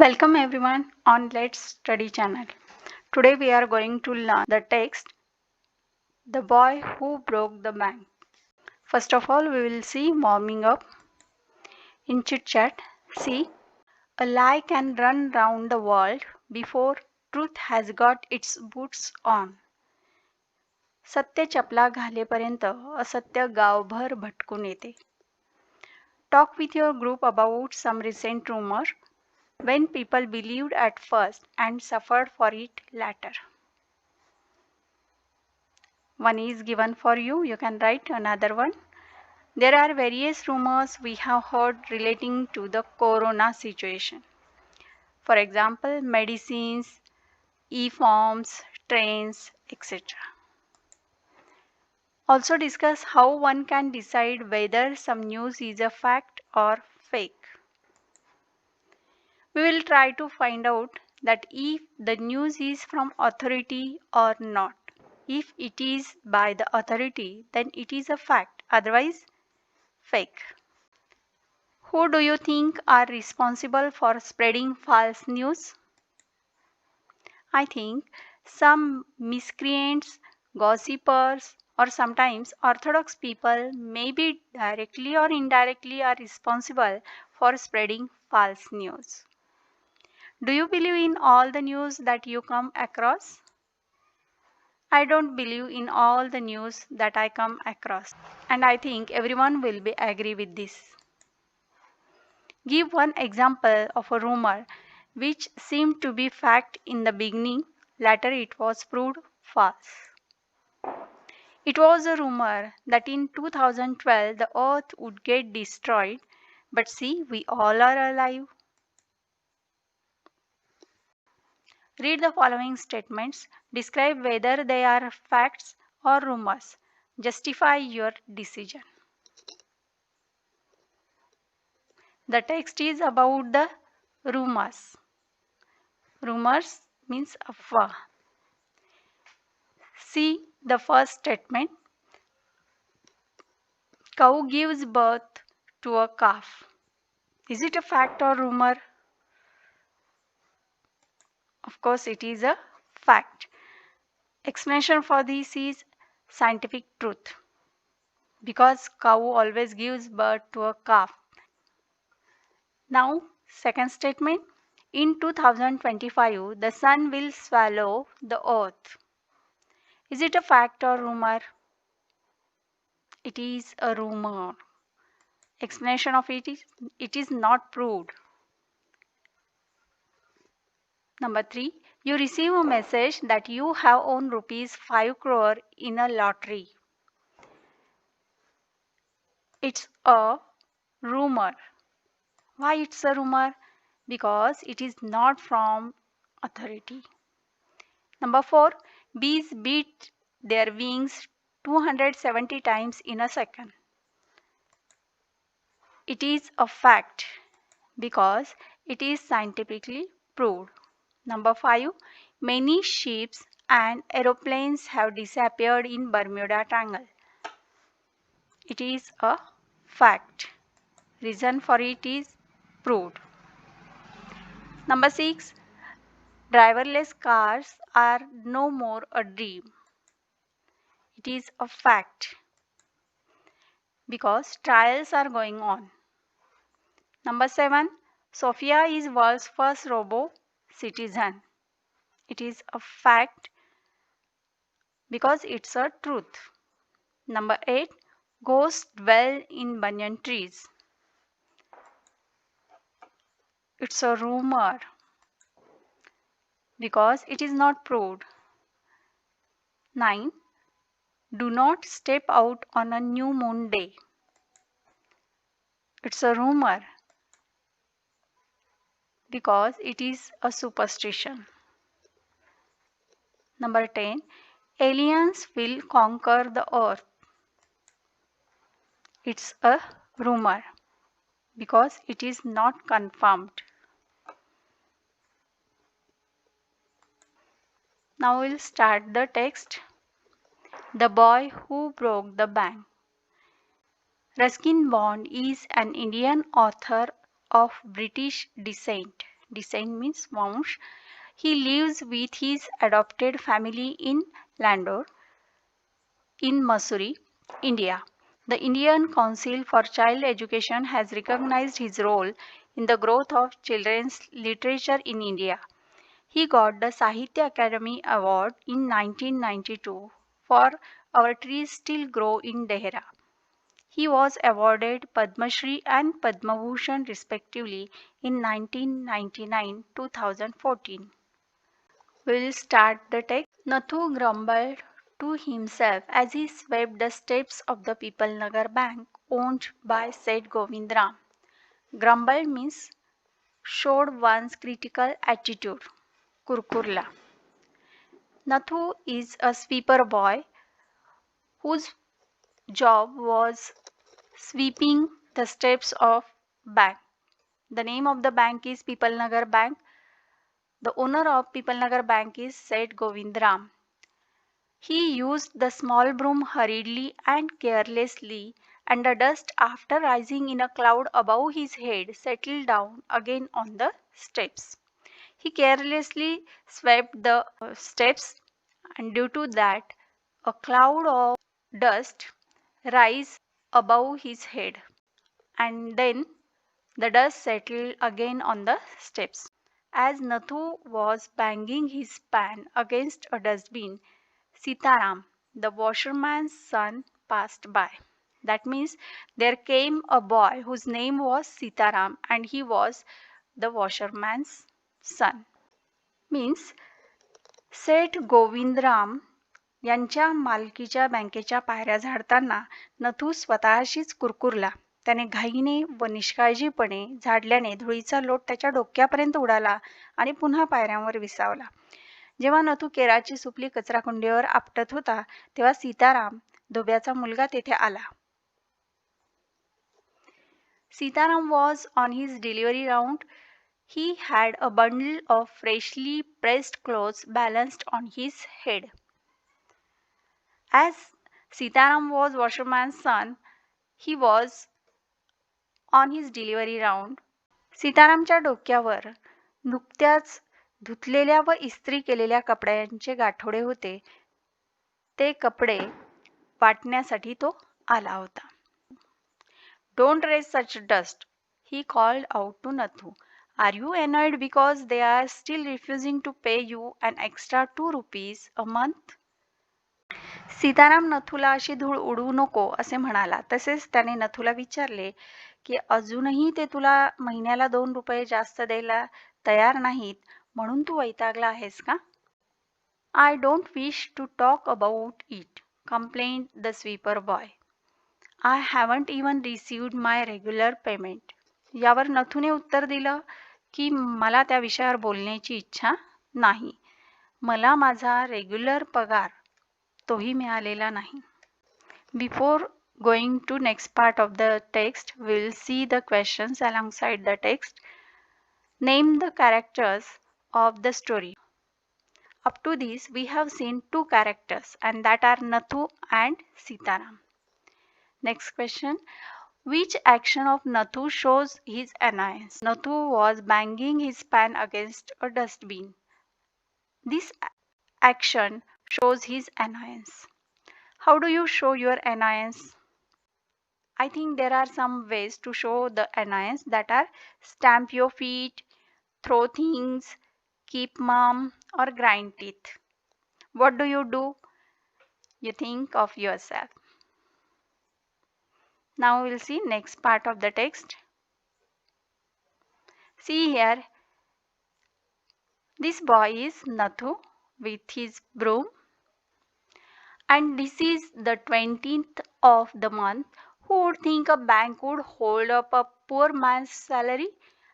Welcome everyone on Let's Study channel. Today we are going to learn the text The Boy Who Broke the Bank. First of all, we will see warming up. In chit chat, see, a lie can run round the world before truth has got its boots on. सत्य चपला घालेपर्यंत असत्य गावभर भटकून येते. Talk with your group about some recent rumor when people believed at first and suffered for it later. One is given for you. You can write another one. There are various rumors we have heard relating to the corona situation. For example, medicines, e-forms, trains, etc. Also discuss how one can decide whether some news is a fact or fake. We will try to find out that if the news is from authority or not. If it is by the authority, then it is a fact, otherwise fake. Who do you think are responsible for spreading false news? I think some miscreants, gossipers, or sometimes orthodox people, maybe directly or indirectly, are responsible for spreading false news. Do you believe in all the news that you come across? I don't believe in all the news that I come across, and I think everyone will be agree with this. Give one example of a rumor which seemed to be fact in the beginning, later it was proved false. It was a rumor that in 2012 the earth would get destroyed, but see, we all are alive. Read the following statements, describe whether they are facts or rumors. Justify your decision. The text is about the rumors. Rumors means afwa. See the first statement. Cow gives birth to a calf. Is it a fact or rumor? Of course, it is a fact. Explanation for this is scientific truth. Because cow always gives birth to a calf. Now, second statement. In 2025, the sun will swallow the earth. Is it a fact or rumor? It is a rumor. Explanation of it is not proved. Number 3, you receive a message that you have won rupees 5 crore in a lottery. It's a rumor. Why it's a rumor? Because it is not from authority. Number 4, bees beat their wings 270 times in a second. It is a fact because it is scientifically proved. Number 5, many ships and aeroplanes have disappeared in Bermuda Triangle. It is a fact. Reason for it is proved. Number 6, driverless cars are no more a dream. It is a fact because trials are going on. Number 7, Sophia is world's first robo citizen. It is a fact because it's a truth. Number 8, ghosts dwell in banyan trees. It's a rumor because it is not proved. 9, do not step out on a new moon day. It's a rumor because it is a superstition. Number 10, aliens will conquer the earth. It's a rumor because it is not confirmed. Now we'll start the text. The Boy Who Broke the Bank. Ruskin Bond is an Indian author of British descent. Descent means vansh. He lives with his adopted family in Landor in Mussoorie, India. The Indian Council for Child Education has recognized his role in the growth of children's literature in India. He got the Sahitya Akademi Award in 1992 for Our Trees Still Grow in Dehra. He was awarded Padma Shri and Padma Bhushan respectively in 1999 2014. We'll start the text. Nathu grumbled to himself as he swept the steps of the Pipalnagar Bank owned by Seth Govindram. Grumbled means showed one's critical attitude. Kurkurla. Nathu is a sweeper boy whose job was sweeping the steps of bank. The name of the bank is Pipalnagar Bank. The owner of Pipalnagar Bank is Seth Govindram. He used the small broom hurriedly and carelessly, and the dust, after rising in a cloud above his head, settled down again on the steps. He carelessly swept the steps, and due to that, a cloud of dust rise above his head, and then the dust settled again on the steps. As Nathu was banging his pan against a dustbin, Sitaram, the washerman's son, passed by. That means there came a boy whose name was Sitaram and he was the washerman's son. Means सेठ गोविंदराम यांच्या मालकीच्या बँकेच्या पायऱ्या झाडताना नथू स्वतःशीच कुरकुरला. त्याने घाईने व निष्काळजीपणे झाडल्याने धुळीचा लोट त्याच्या डोक्यापर्यंत उडाला आणि पुन्हा पायऱ्यांवर विसावला. जेव्हा नथू केराची सुपली कचराकुंडीवर आपटत होता तेव्हा सीताराम धोब्याचा मुलगा तेथे आला. Sitaram was on his delivery round. He had a bundle of freshly pressed clothes balanced on his head. As Sitaram was washerman's son, he was on his delivery round. सीतारामच्या डोक्यावर नुकत्याच धुतलेल्या व इस्त्री केलेल्या कपड्यांचे गाठोडे होते. ते कपडे वाटण्यासाठी तो आला होता. Don't raise such dust, he called out to Nathu. Are you annoyed because they are still refusing to pay you an extra 2 rupees a month? Sitaram नथूला अशी धूळ उडवू नको असे म्हणाला. तसेच त्याने नथूला विचारले की अजूनही ते तुला महिन्याला 2 रुपये जास्त द्यायला तयार नाहीत म्हणून तू वैतागला आहेस का? I don't wish to talk about it, complained the sweeper boy. I haven't even received my regular payment. यावर नथूने उत्तर दिलं की मला त्या विषयावर बोलण्याची इच्छा नाही. मला माझा रेग्युलर पगार तोही मिळालेला नाही. Before going to next part of the text, we will see the questions alongside the text. Name the characters of the story. Up to this, we have seen 2 characters and that are Nathu and Sitaram. Next question. Which action of Nathu shows his annoyance? Nathu was banging his pan against a dustbin. This action shows his annoyance. How do you show your annoyance? I think there are some ways to show the annoyance that are stamp your feet, throw things, keep mum, or grind teeth. What do? You think of yourself. Now we'll see next part of the text. See here, this boy is Nathu with his broom, and this is the 20th of the month. Who would think a bank would hold up a poor man's salary?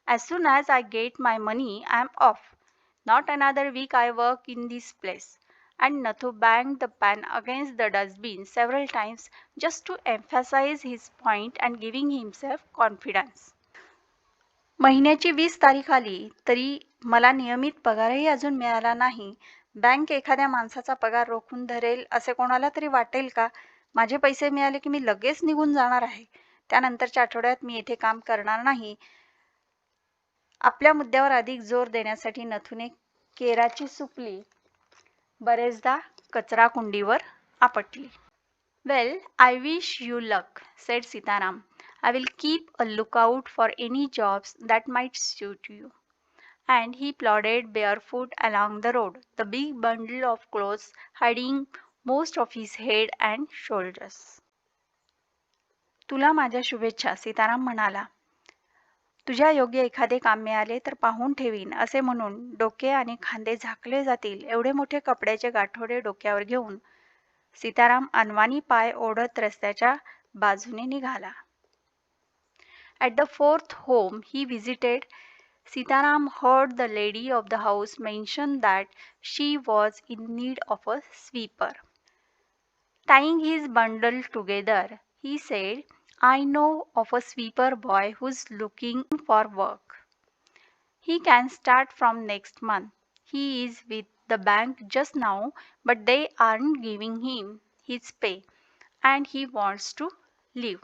As soon as I get my money, I am off. Not another week I work in this place. And Nathu banged the pan against the dustbin several times just to emphasize his point and giving himself confidence. महिन्याची 20 तारीख आली तरी मला नियमित पगारही अजून मिळाला नाही. Bank एखाद्या माणसाचा पगार रोखून धरेल असे कोणाला तरी वाटेल का? माझे पैसे मिळाले की मी लगेच निघून जाणार आहे. त्यानंतरच्या आठवड्यात मी येथे काम करणार नाही. आपल्या मुद्द्यावर अधिक जोर देण्यासाठी नथूने केराची सुपली बरेचदा कचरा कुंडीवर आपटली. Well, I wish you luck, said Sitaram. I will keep a lookout for any jobs that might suit you. And he plodded barefoot along the road, the big bundle of clothes hiding most of his head and shoulders. तुला माझ्या शुभेच्छा, सीताराम म्हणाला. तुझ्या योग्य एखादे काम मिळाले तर पाहून ठेवीन असे म्हणून डोके आणि खांदे झाकले जातील एवढे मोठे कपड्याचे गाठोडे डोक्यावर घेऊन सीताराम अनवाणी पाय ओढत रस्त्याच्या बाजूने निघाला. At the fourth home he visited, Sitaram heard the lady of the house mention that she was in need of a sweeper. Tying his bundle together, he said, I know of a sweeper boy who's looking for work. He can start from next month. He is with the bank just now, but they aren't giving him his pay, and he wants to leave.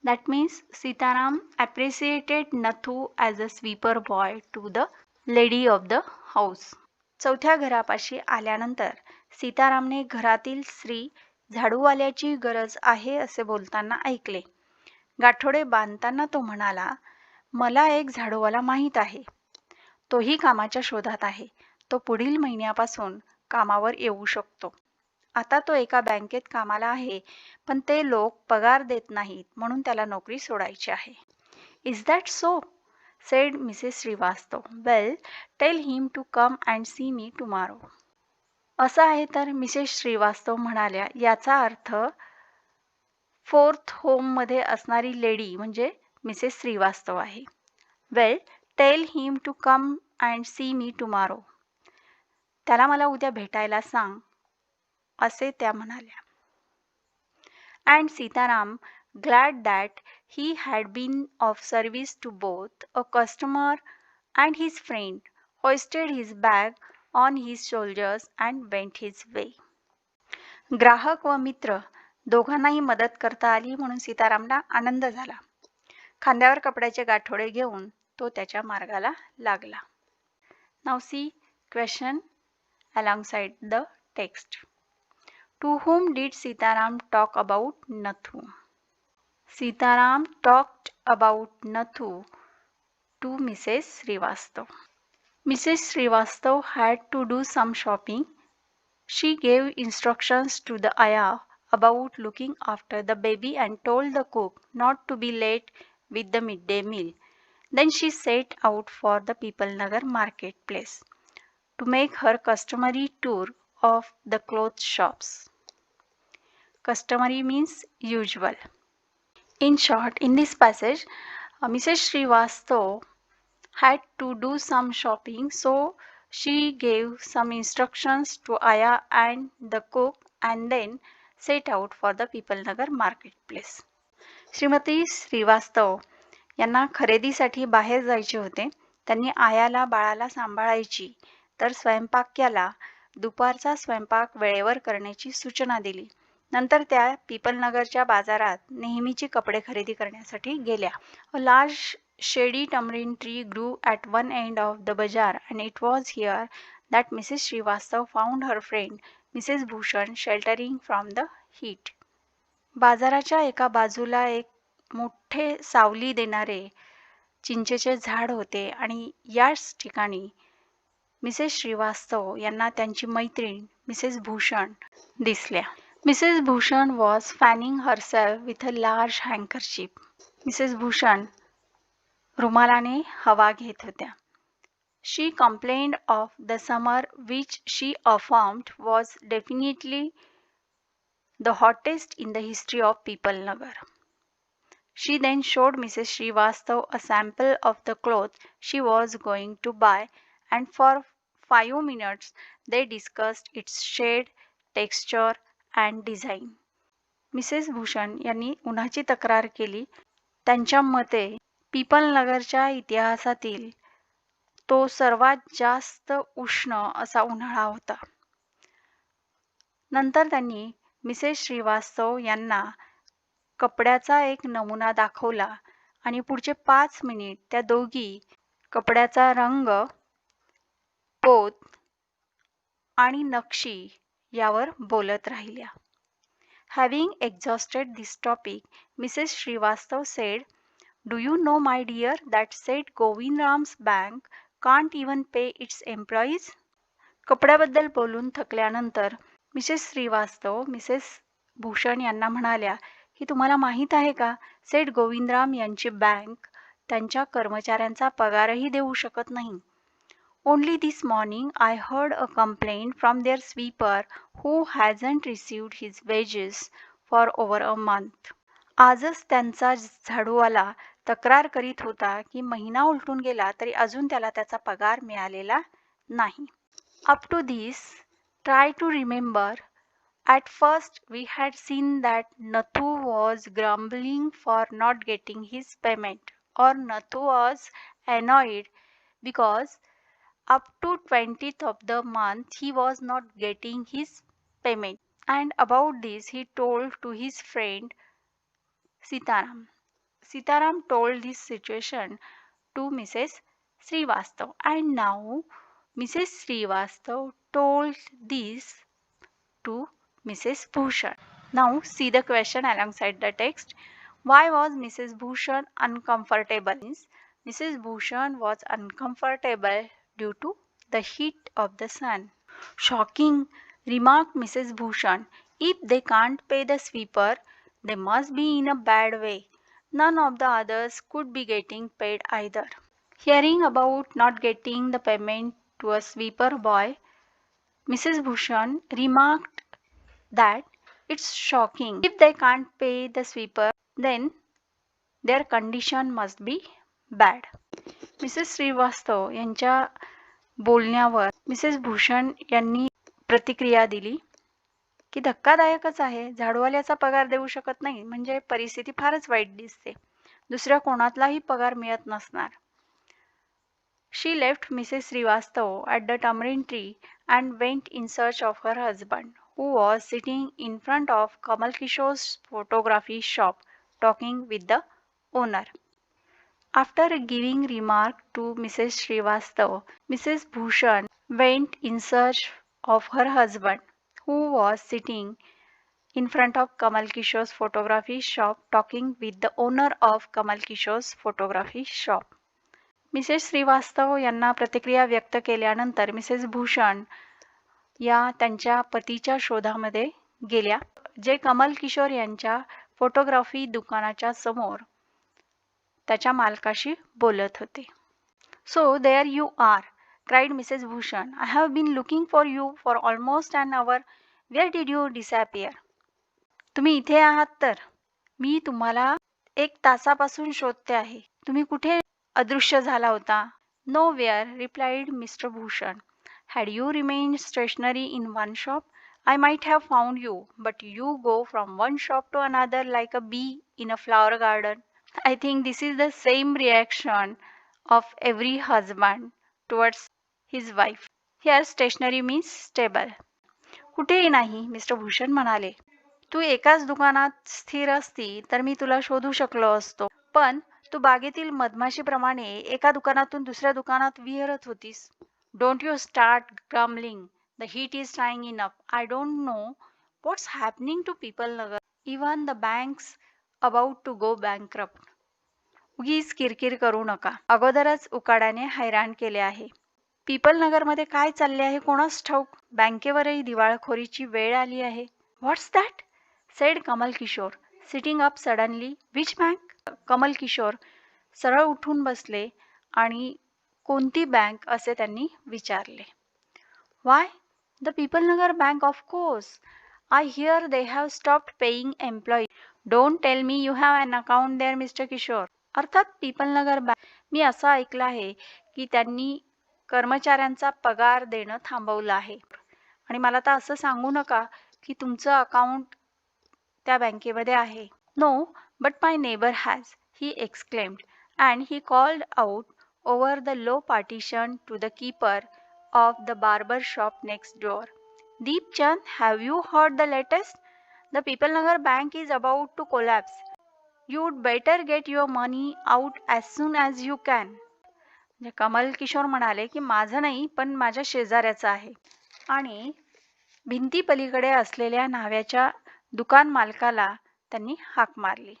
That means Sitaram appreciated Nathu as a sweeper boy to the lady of the house. चौथ्या घरापाशी आल्यानंतर सीतारामने घरातील स्त्री झाडूवाल्याची गरज आहे असे बोलताना ऐकले. गाठोडे बांधताना तो म्हणाला, मला एक झाडूवाला माहीत आहे. तोही कामाच्या शोधात आहे. तो पुढील महिन्यापासून कामावर येऊ शकतो. आता तो एका बँकेत कामाला आहे, पण ते लोक पगार देत नाहीत म्हणून त्याला नोकरी सोडायची आहे. Is that so? said Mrs. Srivastava. Well, tell him to come and see me tomorrow. असं आहे तर मिसेस श्रीवास्तव म्हणाल्या, याचा अर्थ फोर्थ होममध्ये असणारी लेडी म्हणजे मिसेस श्रीवास्तव आहे. Well, tell him to come and see me tomorrow. त्याला मला उद्या भेटायला सांग असे त्या म्हणाल्या. And Sitaram, glad that he had been of service to both a customer and his friend, hoisted his bag on his shoulders and went his way. ग्राहक व मित्र दोघांनाही मदत करता आली म्हणून सीतारामला आनंद झाला. खांद्यावर कपड्याचे गाठोडे घेऊन तो त्याच्या मार्गाला लागला. Now see question alongside the text. To whom did Sitaram talk about Nathu? Sitaram talked about Nathu to Mrs. Srivastava. Mrs. Srivastava had to do some shopping. She gave instructions to the ayah about looking after the baby and told the cook not to be late with the midday meal. Then she set out for the Pipalnagar marketplace to make her customary tour of the clothes shops. Customary means usual. In short, in this passage, Mrs. Srivastava had to do some shopping, so she gave some instructions to Aya and the cook and then set out for the Pipalnagar marketplace. Shrimati Srivastava यांना खरेदीसाठी बाहेर जायचे होते. त्यांनी आयाला बाळाला सांभाळायची तर स्वयंपाक्याला दुपारचा स्वयंपाक वेळेवर करण्याची सूचना दिली. नंतर त्या पिपलनगरच्या बाजारात नेहमीची कपडे खरेदी करण्यासाठी गेल्या. A large shady tamarind tree grew at one end of the bazaar and it was here that Mrs. Srivastava found her friend Mrs. Bhushan sheltering from the heat. बाजाराच्या एका बाजूला एक मोठे सावली देणारे चिंचेचे झाड होते आणि याच ठिकाणी मिसेस श्रीवास्तव यांना त्यांची मैत्रीण मिसेस भूषण दिसल्या. Mrs Bhushan was fanning herself with a large handkerchief. Mrs Bhushan रुमालाने हवा घेत होत्या. She complained of the summer which she affirmed was definitely the hottest in the history of Pipalnagar. She then showed Mrs. Srivastava a sample of the clothes she was going to buy, and for 5 minutes they discussed its shade, texture and design. Mrs Bhushan यांनी उन्हाची तक्रार केली. त्यांच्या मते पिपलनगरच्या इतिहासातील तो सर्वात जास्त उष्ण असा उन्हाळा होता. नंतर त्यांनी मिसेस श्रीवास्तव यांना कपड्याचा एक नमुना दाखवला आणि पुढचे 5 मिनिट त्या दोघी कपड्याचा रंग, पोत आणि नक्षी यावर बोलत राहिल्या. Having exhausted this topic, Mrs. Srivastav said, "Do you know, my dear, that said Govindram's bank can't even pay its employees?" कपड्याबद्दल बोलून थकल्यानंतर मिसेस श्रीवास्तव मिसेस भूषण यांना म्हणाल्या की तुम्हाला माहीत आहे का, सेठ गोविंदराम यांची बँक त्यांच्या कर्मचाऱ्यांचा पगारही देऊ शकत नाही. Only this morning I heard a complaint from their sweeper who hasn't received his wages for over a month. आजच त्यांचा झाडूवाला तक्रार करीत होता की महिना उलटून गेला तरी अजून त्याला त्याचा पगार मिळालेला नाही. Up to this, try to remember. At first, we had seen that Nathu was grumbling for not getting his payment, or Nathu was annoyed because up to 20th of the month he was not getting his payment. And about this, he told to his friend Sitaram. Sitaram told this situation to Mrs. Srivastav, and now Mrs. Srivastav told this to Mrs. Bhushan. Now see the question alongside the text. Why was Mrs. Bhushan uncomfortable? Mrs. Bhushan was uncomfortable due to the heat of the sun. Shocking, remarked Mrs. Bhushan. If they can't pay the sweeper, they must be in a bad way. None of the others could be getting paid either. Hearing about not getting the payment to a sweeper boy, Mrs. Bhushan remarked that it's shocking. If they can't pay the sweeper, then their condition must be bad. Mrs Srivastava यांच्या बोलण्यावर Mrs Bhushan यांनी प्रतिक्रिया दिली की धक्कादायकच आहे. झाडूवाल्याचा पगार देऊ शकत नाही म्हणजे परिस्थिती फारच वाईट दिसते. दुसऱ्या कोणातलाही पगार मिळत नसणार. She left Mrs. Srivastav at the tamarind tree and went in search of her husband, who was sitting in front of Kamal Kishore's photography shop talking with the owner. After giving remark to Mrs. Srivastav, Mrs. Bhushan went in search of her husband, who was sitting in front of Kamal Kishore's photography shop talking with the owner of Kamal Kishore's photography shop. Mrs Srivastava यांना प्रतिक्रिया व्यक्त केल्यानंतर Mrs Bhushan या त्यांच्या पतीच्या शोधामध्ये गेल्या, जे कमल किशोर यांच्या photography दुकानाच्या समोर त्याच्या मालकाशी बोलत होते. So there you are, cried Mrs. Bhushan. I have been looking for you for almost an hour. Where did you disappear? तुम्ही इथे आहात तर मी तुम्हाला 1 तासापासून शोधते आहे. तुम्ही कुठे अदृश्य झाला होता? Nowhere, replied Mr. Bhushan. Had you remained stationary in one shop, I might have found you, but you go from one shop to another like a bee in a flower garden. I think this is the same reaction of every husband towards his wife. Here stationary means stable. कुठेही नाही, mister Bhushan म्हणाले. तू एकाच दुकानात स्थिर असती तर मी तुला शोधू शकलो असतो, पण तू बागेतील मधमाशीप्रमाणे एका दुकानातून दुसऱ्या दुकानात विहरत होतीस. Don't you start grumbling. The heat is trying enough. I don't know what's happening to people Nagar. Even the bank's about to go bankrupt. उगीच किरकिर करू नका. अगोदरच उकाड्याने हैराण केले आहे. पीपल नगरमध्ये काय चालले आहे कोणास ठाऊक. बँकेवरही दिवाळखोरीची वेळ आली आहे. What's that? said Kamal Kishore, sitting up suddenly. Which bank? Kamal Kishore सरळ उठून बसले आणि कोणती बँक असे त्यांनी विचारले. Why? The People Nagar Bank, of course. I hear they have stopped paying employees. Don't tell me you have an account there, Mr. Kishore. अर्थात people नगर bank. मी असं ऐकलं आहे की त्यांनी कर्मचाऱ्यांचा पगार देणं थांबवलं आहे. आणि मला तर असं सांगू नका की तुमचं अकाउंट त्या बँकेमध्ये आहे. No, but my neighbor has, he exclaimed, and he called out over the low partition to the keeper of the barber shop next door. Deep Chand, have you heard the latest? The People Nagar Bank is about to collapse. You'd better get your money out as soon as you can. म्हणजे कमल किशोर म्हणाले की माझं नाही पण माझ्या शेजाऱ्याचं आहे. आणि भिंती पलीकडे असलेल्या न्हाव्याच्या दुकान मालकाला त्यांनी हाक मारली.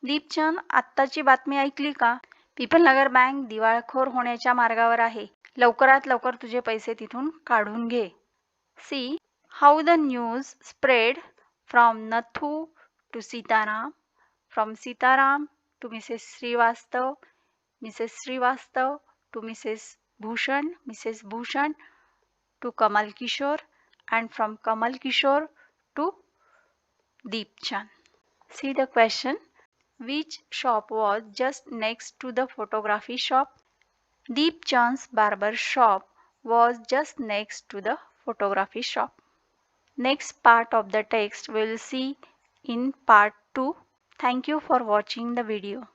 दीपचंद, आत्ताची बातमी ऐकली का? पिपलनगर बँक दिवाळखोर होण्याच्या मार्गावर आहे. लवकरात लवकर तुझे पैसे तिथून काढून घे. See how the news spread from Nathu to Sitaram, from Sitaram to Mrs Shrivastava, Mrs Shrivastava to Mrs Bhushan to Kamal Kishore, and from Kamal Kishore to Deepchand. See the question. Which shop was just next to the photography shop? Deepchand's barber shop was just next to the photography shop. Next part of the text we will see in part 2. Thank you for watching the video.